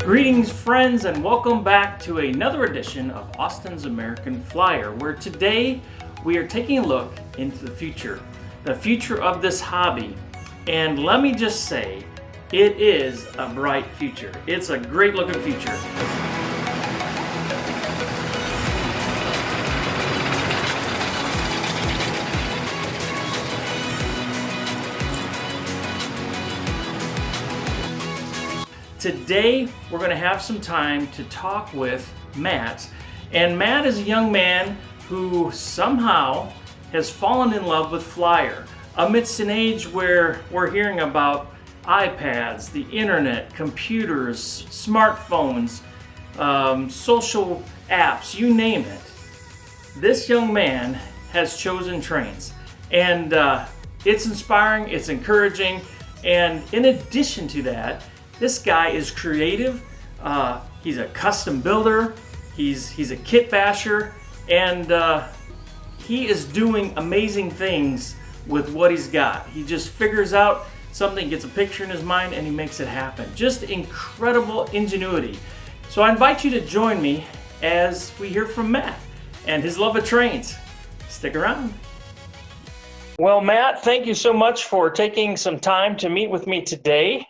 Greetings, friends, and welcome back to another edition of Austin's American Flyer, where today we are taking a look into the future of this hobby. And let me just say, it is a bright future. It's a great looking future. Today, we're going to have some time to talk with Matt. And Matt is a young man who somehow has fallen in love with Flyer amidst an age where we're hearing about iPads, the internet, computers, smartphones, social apps, you name it. This young man has chosen trains. And it's inspiring, it's encouraging, and in addition to that, this guy is creative. He's a custom builder. He's a kit basher, and he is doing amazing things with what he's got. He just figures out something, gets a picture in his mind, and he makes it happen. Just incredible ingenuity. So I invite you to join me as we hear from Matt and his love of trains. Stick around. Well, Matt, thank you so much for taking some time to meet with me today.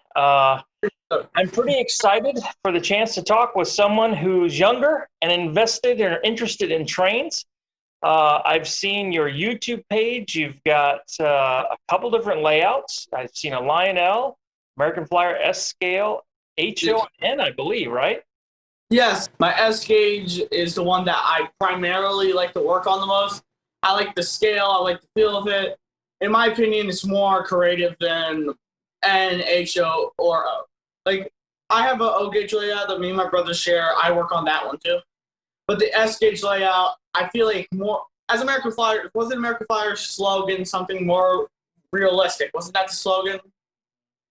I'm pretty excited for the chance to talk with someone who's younger and invested or interested in trains. I've seen your YouTube page. You've got a couple different layouts. I've seen a Lionel, American Flyer S scale, HO, and I believe, right? Yes, my S gauge is the one that I primarily like to work on the most. I like the scale. I like the feel of it. In my opinion, it's more creative than an HO or O. Like, I have an O gauge layout that me and my brother share. I work on that one too. But the S gauge layout, I feel like more, as American Flyer, wasn't American Flyer's slogan something more realistic? Wasn't that the slogan?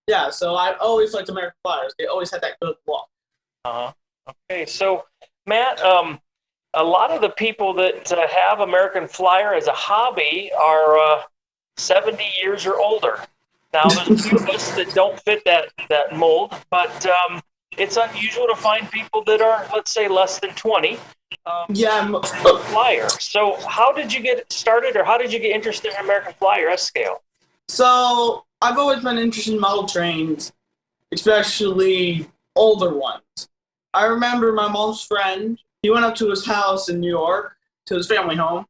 Yeah, so I always liked American Flyers. They always had that good look. Okay, so Matt, a lot of the people that have American Flyer as a hobby are 70 years or older. Now, there's a few of us that don't fit that mold, but it's unusual to find people that are, let's say, less than 20 Flyer. So how did you get started, or how did you get interested in American Flyer S scale? So I've always been interested in model trains, especially older ones. I remember my mom's friend, he went up to his house in New York, to his family home,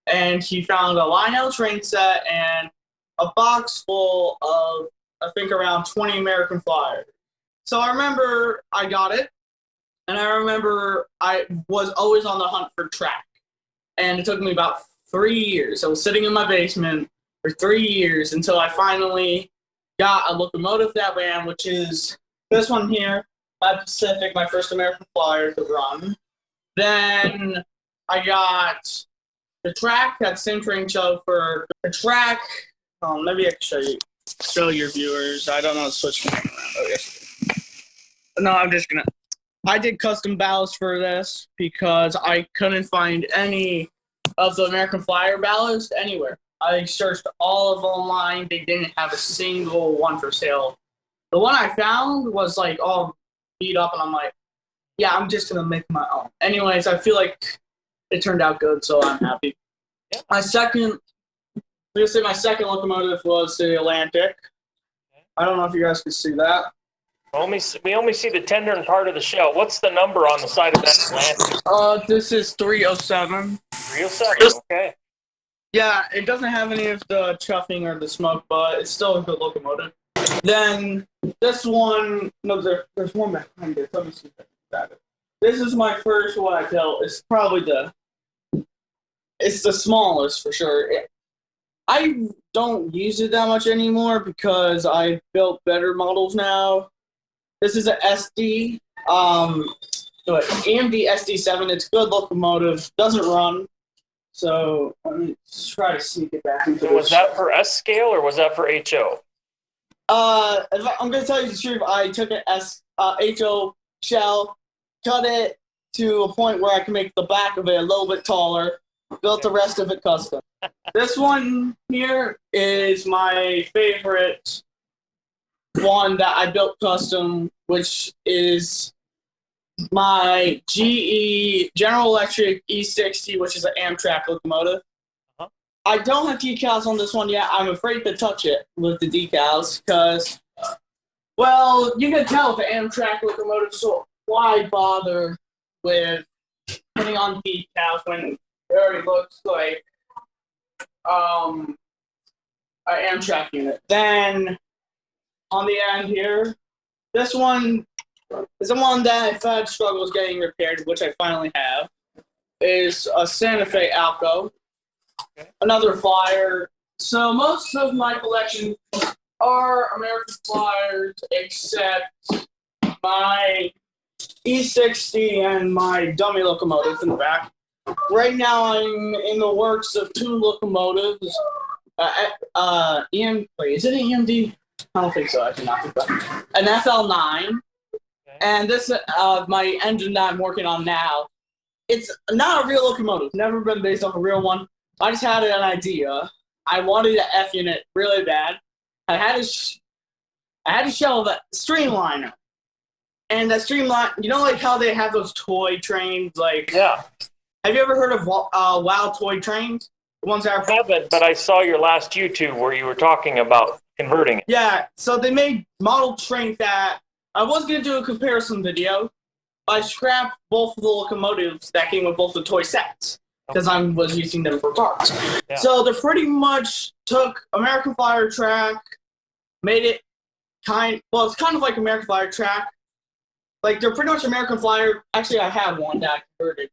and he found a Lionel train set and a box full of, I think, around 20 American Flyers. So I remember I got it, and I remember I was always on the hunt for track. And it took me about 3 years. I was sitting in my basement for 3 years until I finally got a Locomotive that ran, which is this one here, my Pacific, my first American Flyer to run. Then I got the track, that same train show for the track. Maybe I can show your viewers. I don't know how to switch my camera around. Oh, yes. No, I'm just gonna. I did custom ballast for this because I couldn't find any of the American Flyer ballast anywhere. I searched all of them online. They didn't have a single one for sale. The one I found was like all beat up, and I'm like, yeah, I'm just gonna make my own. Anyways, I feel like it turned out good, so I'm happy. Yeah. My second Locomotive was the Atlantic. I don't know if you guys can see that. We only see the tender and part of the shell. What's the number on the side of that Atlantic? This is 307. 307, okay. Yeah, it doesn't have any of the chuffing or the smoke, but it's still a good locomotive. Then this one, no, there's one behind it. Let me see if I can grab it. This is my first one I built. It's probably it's the smallest for sure. I don't use it that much anymore because I built better models now. This is an SD, AMD SD7. It's a good locomotive. Doesn't run. So let me try to sneak it back into this. Was that for S scale or was that for HO? I'm going to tell you the truth. I took an HO shell, cut it to a point where I can make the back of it a little bit taller, built the rest of it custom. This one here is my favorite one that I built custom, which is my GE General Electric E60, which is an Amtrak locomotive. Uh-huh. I don't have decals on this one yet. I'm afraid to touch it with the decals because, well, you can tell the Amtrak locomotive, so why bother with putting on decals when it already looks like an Amtrak unit. Then on the end here, this one is the one that I've had struggles getting repaired, which I finally have. Is a Santa Fe Alco, another Flyer. So most of my collection are American Flyers, except my E60 and my dummy locomotive in the back. Right now, I'm in the works of 2 locomotives. Is it an EMD? I don't think so. I do not think so. An FL9. And this, my engine that I'm working on now, it's not a real locomotive. Never been based off a real one. I just had an idea. I wanted an F unit really bad. I had to shelve a streamliner. And that streamline, you know, like how they have those toy trains, like Yeah. Have you ever heard of WOW toy trains? The ones that are. I haven't, but I saw your last YouTube where you were talking about converting it. Yeah, so they made model trains that I was gonna do a comparison video. I scrapped both of the locomotives that came with both the toy sets because I was using them for parts. Yeah. So they pretty much took American Flyer track, made it it's kind of like American Flyer track. Like they're pretty much American Flyer. Actually, I have one that I converted.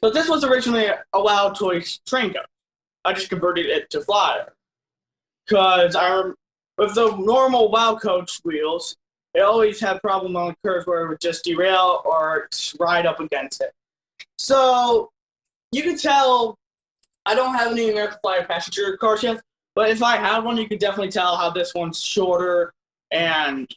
But this was originally a WOW toy train coach. I just converted it to Flyer because with the normal WOW coach wheels, it always had problem on curves where it would just derail or ride up against it. So you can tell I don't have any American Flyer passenger cars yet, but if I had one, you could definitely tell how this one's shorter. And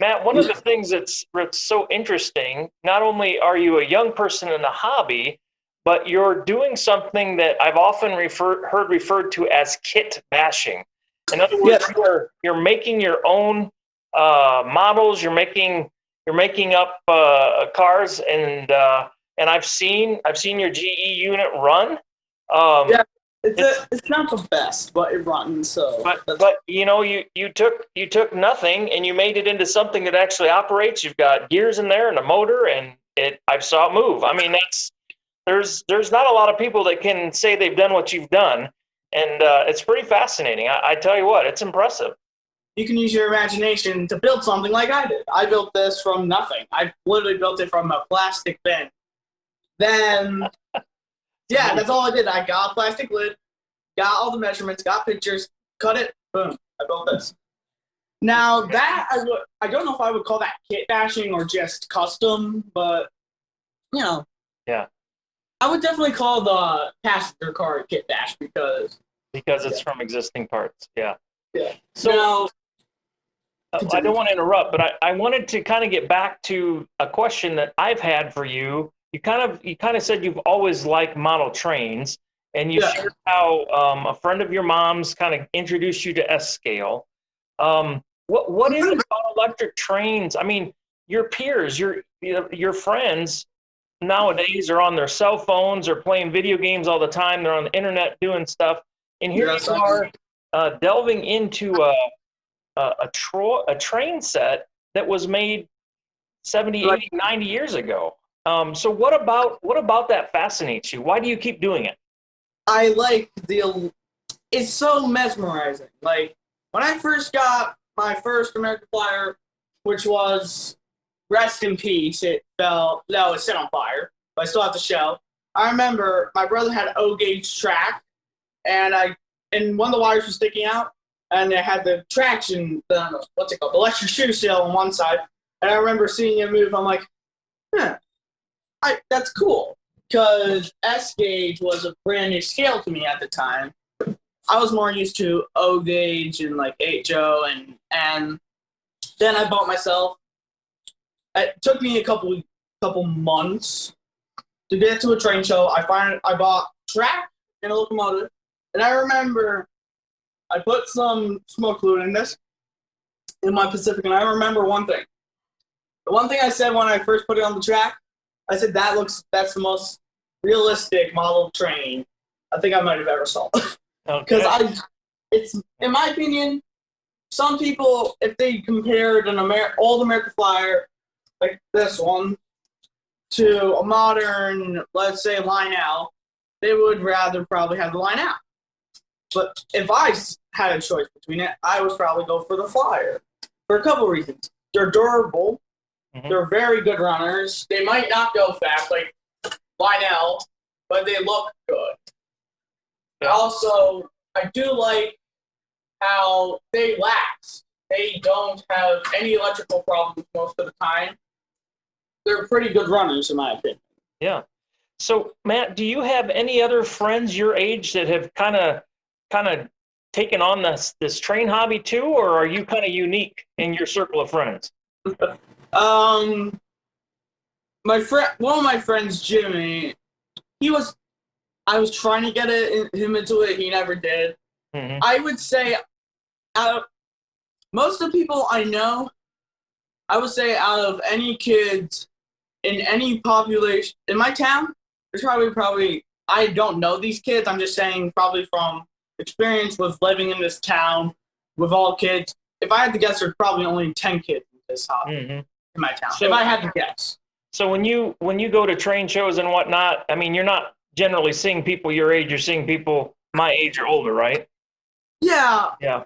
Matt, one of the things that's so interesting, not only are you a young person in the hobby, but you're doing something that I've often heard referred to as kit bashing. In other words, you're making your own models. You're making up cars, and I've seen your GE unit run. It's not the best, but it runs. So, but you know, you took nothing and you made it into something that actually operates. You've got gears in there and a motor, and I saw it move. I mean, there's not a lot of people that can say they've done what you've done, and it's pretty fascinating. I tell you what, it's impressive. You can use your imagination to build something like I did. I built this from nothing. I literally built it from a plastic bin. Then, yeah, that's all I did. I got a plastic lid, got all the measurements, got pictures, cut it, boom, I built this. Now, that, I don't know if I would call that kit bashing or just custom, but, you know. Yeah. I would definitely call the passenger car kit bash because it's from existing parts. Yeah. Yeah. So now, I don't want to interrupt, but I wanted to kind of get back to a question that I've had for you. You kind of said you've always liked model trains, and you shared how a friend of your mom's kind of introduced you to S-scale. What is it about electric trains? I mean, your peers, your friends nowadays are on their cell phones or playing video games all the time. They're on the internet doing stuff, and here you are delving into a train set that was made 70, 80, 90 years ago. So what about that fascinates you? Why do you keep doing it? I like it's so mesmerizing. Like when I first got my first American Flyer, which was rest in peace, it set on fire, but I still have the shell. I remember my brother had an O-gauge track, and one of the wires was sticking out, and it had the traction, what's it called, the electric shoe shell on one side. And I remember seeing it move. I'm like, that's cool, because S-gauge was a brand new scale to me at the time. I was more used to O-gauge and like HO, and then I bought myself. It took me a couple months to get to a train show. I bought track and a locomotive, and I remember I put some smoke fluid in my Pacific, and I remember one thing. The one thing I said when I first put it on the track, I said that's the most realistic model train I think I might have ever saw. Because Okay. it's in my opinion, some people, if they compared an old American Flyer like this one to a modern, let's say, Lionel, they would rather probably have the Lionel. But if I had a choice between it, I would probably go for the Flyer for a couple reasons. They're durable. Mm-hmm. They're very good runners. They might not go fast like Lionel, but they look good. Yeah. Also, I do like how they last. They don't have any electrical problems most of the time. They're pretty good runners, in my opinion. Yeah. So, Matt, do you have any other friends your age that have kind of taken on this train hobby too, or are you kind of unique in your circle of friends? One of my friends, Jimmy, I was trying to get him into it. He never did. Mm-hmm. I would say, out of most of the people I know, I would say out of any kids in any population in my town, there's probably I don't know these kids. I'm just saying probably from experience with living in this town with all kids. If I had to guess, there's probably only 10 kids in this hobby in my town. So, if I had to guess. So when you go to train shows and whatnot, I mean, you're not generally seeing people your age. You're seeing people my age or older, right? Yeah. Yeah.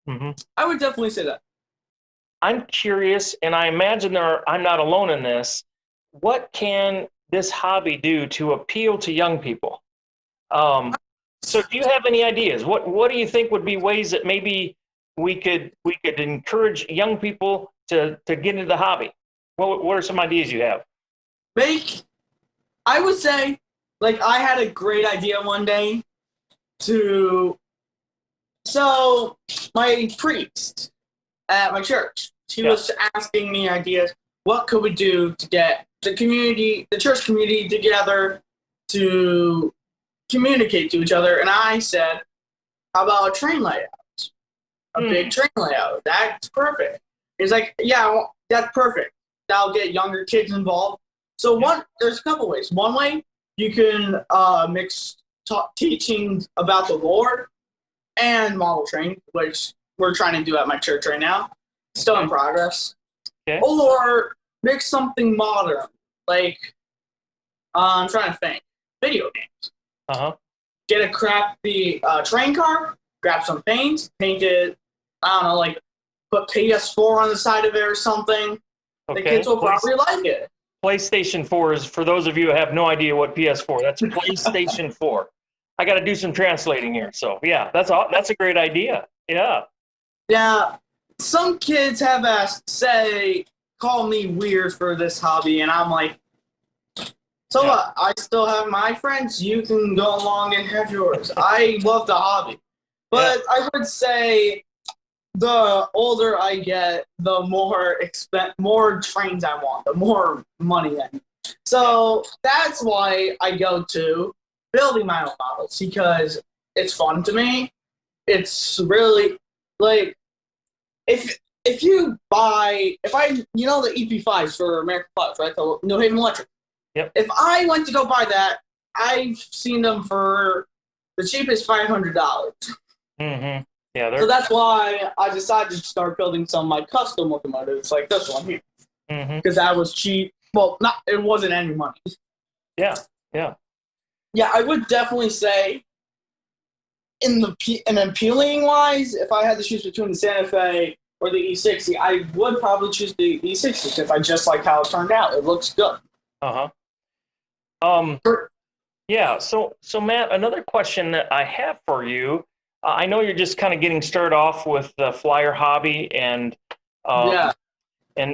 Mm-hmm. I would definitely say that. I'm curious, and I imagine I'm not alone in this. What can this hobby do to appeal to young people? So do you have any ideas? What do you think would be ways that maybe we could encourage young people to get into the hobby? What are some ideas you have? I would say, like, I had a great idea one day so my priest at my church, she was asking me ideas. What could we do to get the church community together to communicate to each other? And I said, how about a train layout? A big train layout. That's perfect. He's like, yeah, well, that's perfect. That'll get younger kids involved. So there's a couple ways. One way, you can mix teachings about the Lord and model train, which we're trying to do at my church right now. Still in progress. Okay. Or mix something modern, like I'm trying to think. Video games. Get a crappy train car, grab some paint it. I don't know, like put PS4 on the side of it or something. Okay. The kids will probably like it. PlayStation 4 is, for those of you who have no idea what PS4, that's PlayStation 4. I got to do some translating here. So yeah, that's a great idea. Yeah. Yeah. Some kids have call me weird for this hobby, and I'm like, so what? I still have my friends. You can go along and have yours. I love the hobby. But I would say the older I get, the more trains I want, the more money I need. So that's why I go to building my own models, because it's fun to me. It's really like if you buy the EP5s for American Flowers, right? The New Haven Electric. Yep. If I went to go buy that, I've seen them for the cheapest $500. Mm-hmm. Yeah. So that's why I decided to start building some of my custom locomotives, like this one here, because that was cheap. Well, it wasn't any money. Yeah. Yeah. Yeah, I would definitely say, in appealing wise, if I had to choose between the Santa Fe or the E60, I would probably choose the E60 if I just like how it turned out. It looks good. Yeah. So Matt, another question that I have for you. I know you're just kind of getting started off with the Flyer hobby, and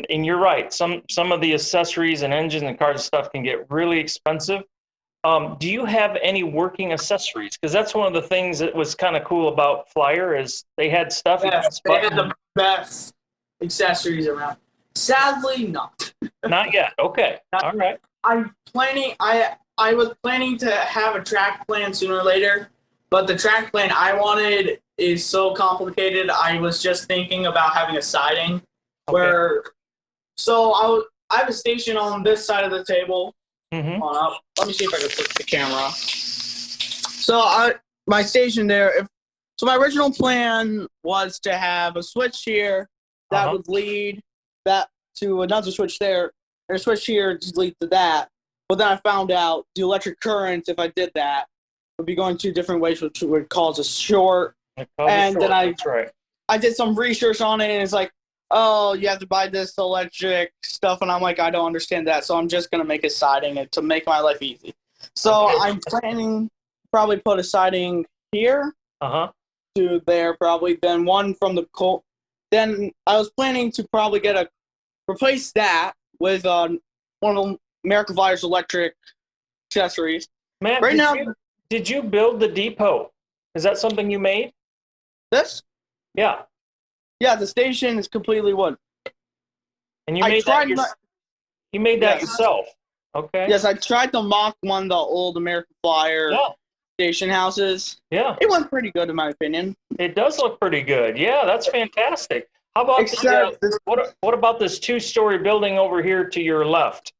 you're right. Some of the accessories and engines and cars and stuff can get really expensive. Do you have any working accessories? Because that's one of the things that was kind of cool about Flyer is they had stuff. Yes, they had the best accessories around. Sadly, not. Not yet. Okay. All right. I was planning to have a track plan sooner or later, but the track plan I wanted is so complicated. I was just thinking about having a siding I have a station on this side of the table. Mm-hmm. Hold up. Let me see if I can flip the camera. So my station there. So my original plan was to have a switch here that would lead that to another switch there, and a switch here to lead to that. But then I found out the electric current, if I did that, would be going two different ways, which would cause a short. Then That's right. I did some research on it, and it's like, oh, you have to buy this electric stuff, and I'm like, I don't understand that, so I'm just gonna make a siding to make my life easy. So I'm planning probably put a siding here to there, probably. Then one from the coal. Then I was planning to probably replace that with one of American Flyer's electric accessories. Man, did you build the depot? Is that something you made? This? Yeah. Yeah, the station is completely wood. And you made that yourself? Okay. Yes, I tried to mock one of the old American Flyer station houses. Yeah. It went pretty good in my opinion. It does look pretty good. Yeah, that's fantastic. How about what about this 2-story building over here to your left?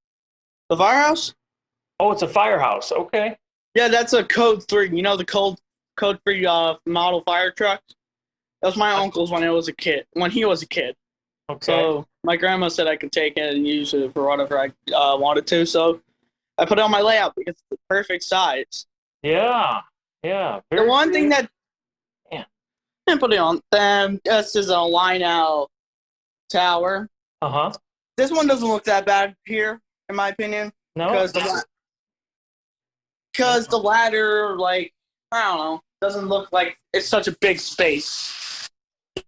The firehouse? Oh, it's a firehouse. Okay. Yeah, that's a Code 3. You know the Code 3 model fire truck? That was my uncle's when he was a kid. Okay. So my grandma said I could take it and use it for whatever I wanted to. So I put it on my layout because it's the perfect size. Yeah. Yeah. The one thing that I put it on, this is a line-out tower. This one doesn't look that bad here, in my opinion. No. Because the ladder, like, I don't know, doesn't look like it's such a big space.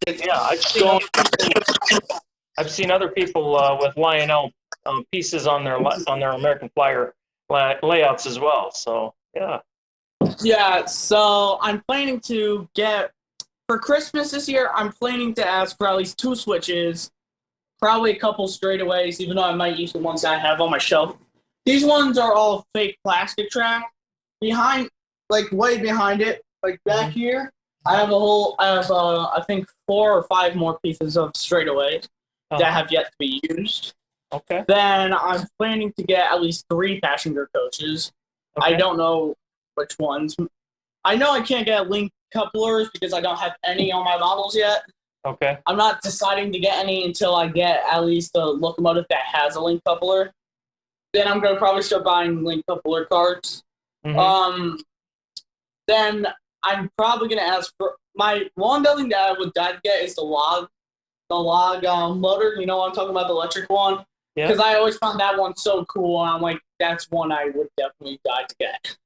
I've seen other people with lying out pieces on their American Flyer layouts as well. So yeah. Yeah. So I'm planning to get for Christmas this year. I'm planning to ask for at least 2 switches, probably a couple straightaways, even though I might use the ones that I have on my shelf. These ones are all fake plastic track. Behind, like way behind it, like back here. I have I think 4 or 5 more pieces of straightaways that have yet to be used. Okay. Then I'm planning to get at least 3 passenger coaches. Okay. I don't know which ones. I know I can't get link couplers because I don't have any on my models yet. Okay. I'm not deciding to get any until I get at least a Locomotive that has a link coupler. Then I'm gonna probably start buying link coupler cards. Then I'm probably gonna ask for my one building that I would die to get is the log motor. You know what I'm talking about, the electric one? Yeah. Because I always found that one so cool, and I'm like, that's one I would definitely die to get.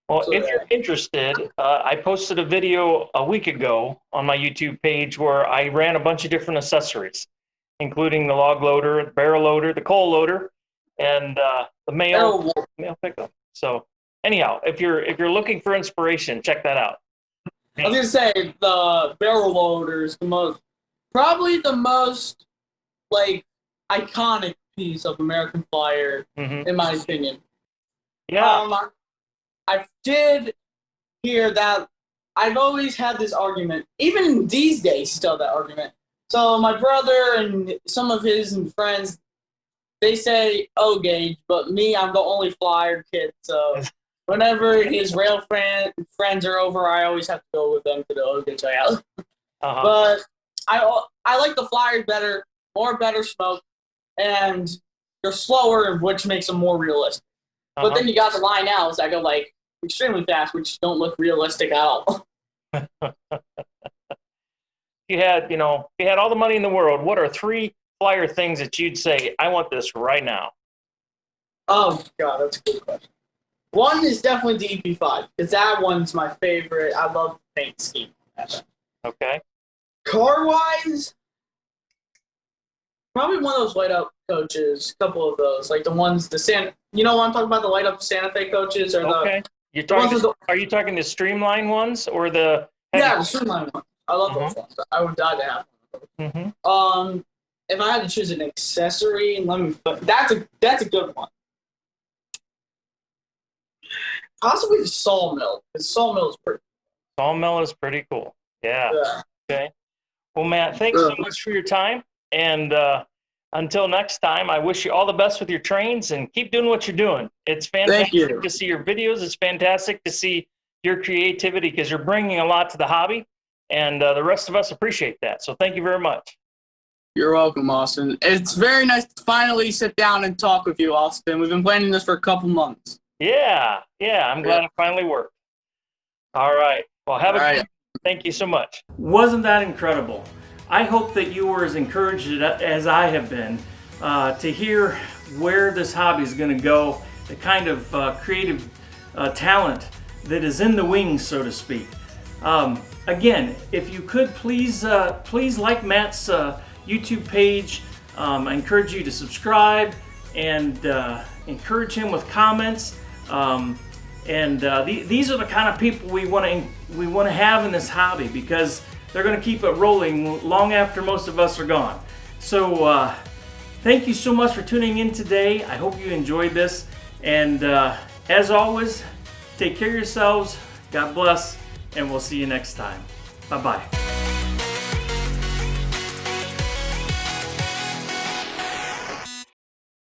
Well, if you're interested, I posted a video a week ago on my YouTube page where I ran a bunch of different accessories, including the log loader, the barrel loader, the coal loader, and the mail pickup. So anyhow, if you're looking for inspiration, check that out. I was gonna say the barrel loader is probably the most like iconic piece of American Flyer, in my opinion. Yeah. I did hear that. I've always had this argument, even these days, still that argument. So my brother and some of his friends, they say O gauge, but me, I'm the only Flyer kid. So whenever his rail friends are over, I always have to go with them to the O gauge layout. But I like the Flyers better, better smoke, and they're slower, which makes them more realistic. But then you got the line outs that go like extremely fast, which don't look realistic at all. You had all the money in the world, what are 3 Flyer things that you'd say, I want this right now? Oh God, that's a good question. One is definitely the EP5, because that one's my favorite. I love the paint scheme. Okay. Car-wise, probably one of those light-up coaches, a couple of those, like the ones, you know what I'm talking about, the light-up Santa Fe coaches? Or okay. Are you talking the streamline ones or the... Yeah, the streamline ones. I love those ones. I would die to have one of those. If I had to choose an accessory, that's a good one. Possibly the sawmill, because sawmill is pretty cool. Yeah. Okay. Well, Matt, thanks so much for your time. And Until next time, I wish you all the best with your trains and keep doing what you're doing. It's fantastic to see your videos. It's fantastic to see your creativity because you're bringing a lot to the hobby, and the rest of us appreciate that. So thank you very much. You're welcome, Austin. It's very nice to finally sit down and talk with you, Austin. We've been planning this for a couple months. Yeah, I'm glad it finally worked. All right. Well, have a good. Thank you so much. Wasn't that incredible? I hope that you were as encouraged as I have been to hear where this hobby is going to go, the kind of creative talent that is in the wings, so to speak. Again, if you could please like Matt's YouTube page. I encourage you to subscribe and encourage him with comments. These are the kind of people we want to have in this hobby because they're going to keep it rolling long after most of us are gone. So thank you so much for tuning in today. I hope you enjoyed this. And as always, take care of yourselves. God bless. And we'll see you next time. Bye-bye.